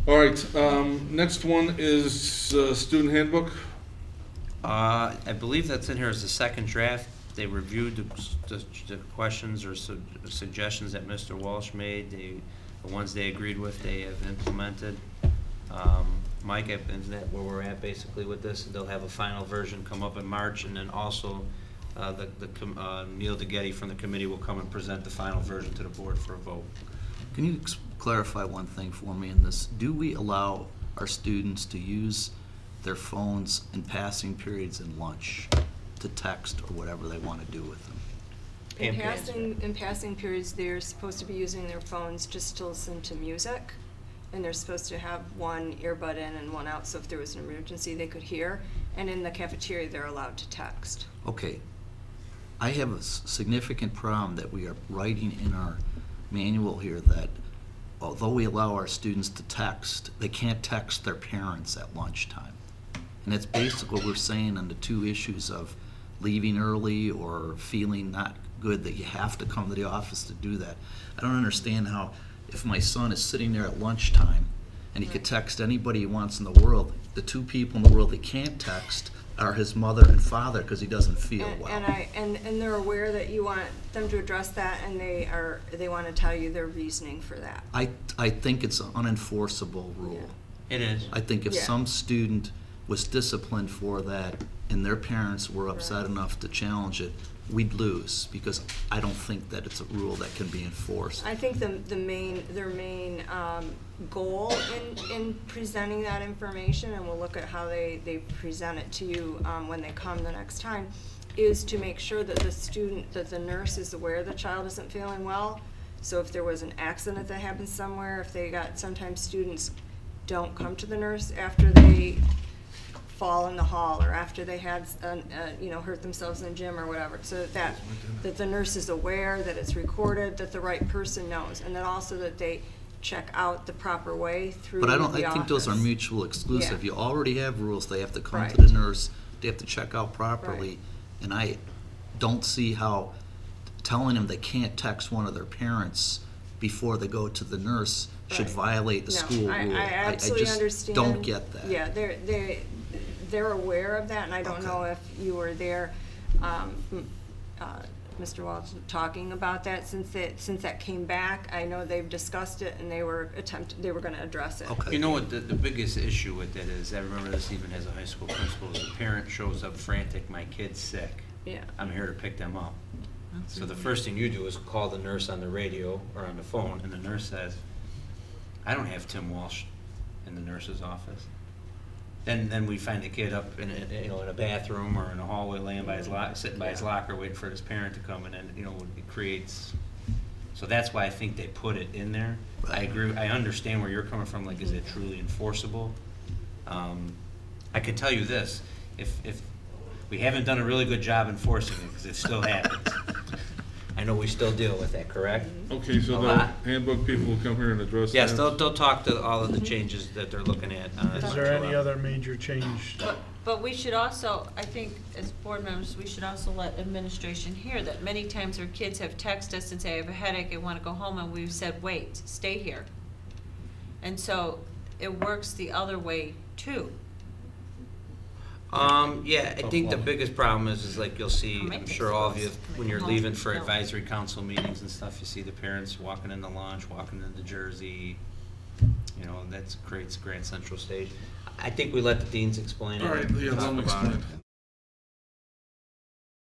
All right, next one is Student Handbook. I believe that's in here as the second draft. They reviewed the questions or suggestions that Mr. Walsh made. The ones they agreed with, they have implemented. Mike, isn't that where we're at basically with this? They'll have a final version come up in March, and then also Neil DeGetti from the committee will come and present the final version to the board for a vote. Can you clarify one thing for me in this? Do we allow our students to use their phones in passing periods and lunch to text or whatever they want to do with them? In passing periods, they're supposed to be using their phones just to listen to music, and they're supposed to have one earbud in and one out, so if there was an emergency, they could hear. And in the cafeteria, they're allowed to text. Okay. I have a significant problem that we are writing in our manual here that although we allow our students to text, they can't text their parents at lunchtime. And that's basically what we're saying on the two issues of leaving early or feeling not good that you have to come to the office to do that. I don't understand how, if my son is sitting there at lunchtime and he could text anybody he wants in the world, the two people in the world he can't text are his mother and father because he doesn't feel well. And they're aware that you want them to address that, and they want to tell you their reasoning for that. I think it's an unenforceable rule. Yeah. It is. I think if Yeah. some student was disciplined for that and their parents were upset enough to challenge it, we'd lose, because I don't think that it's a rule that can be enforced. I think their main goal in presenting that information, and we'll look at how they present it to you when they come the next time, is to make sure that the nurse is aware the child isn't feeling well. So if there was an accident that happens somewhere, sometimes students don't come to the nurse after they fall in the hall or after they had hurt themselves in the gym or whatever, so that the nurse is aware, that it's recorded, that the right person knows, and then also that they check out the proper way through But I the think those are office. mutual exclusive. Yeah. You already have rules. They have to come to Right. the nurse, they have to check out properly, Right. and I don't see how telling them they can't text one of their parents before they go to the nurse should Right. violate the No, school rule. I absolutely just understand. don't get that. Yeah, they're aware of that, and I don't Okay. know if you were there, Mr. Walsh, talking about that since that came back. I know they've discussed it, and they were going to address it. Okay. You know what the biggest issue with it is, I remember this even as a high school principal, is a parent shows up frantic, my kid's sick. Yeah. I'm here to pick them up. So the first thing you do is call the nurse on the radio or on the phone, and the nurse says, I don't have Tim Walsh in the nurse's office. Then we find the kid up in a bathroom or in a hallway laying by his sitting by his locker waiting for his parent to come, and then it creates. So that's why I think they put it in there. I agree. I understand where you're coming from. Like, is it truly enforceable? I can tell you this: if we haven't done a really good job enforcing it, because it still happens. I know we still deal with that, correct? Okay, so A the lot. handbook people will come here and address that? Yes, they'll talk to all of the changes that they're looking at. Is there any other major change? But we should also, I think, as board members, we should also let administration hear that many times our kids have texted us and say, I have a headache, I want to go home, and we've said, wait, stay here. And so it works the other way too. Yeah, I think the biggest problem is like you'll see, I'll make I'm it sure all of you, close. when you're No. leaving for No. advisory council meetings and stuff, you see the parents walking in the lounge, walking into Jersey. That creates Grand Central Stage. I think we let the deans explain it. All right, yeah, let them talk about it. explain.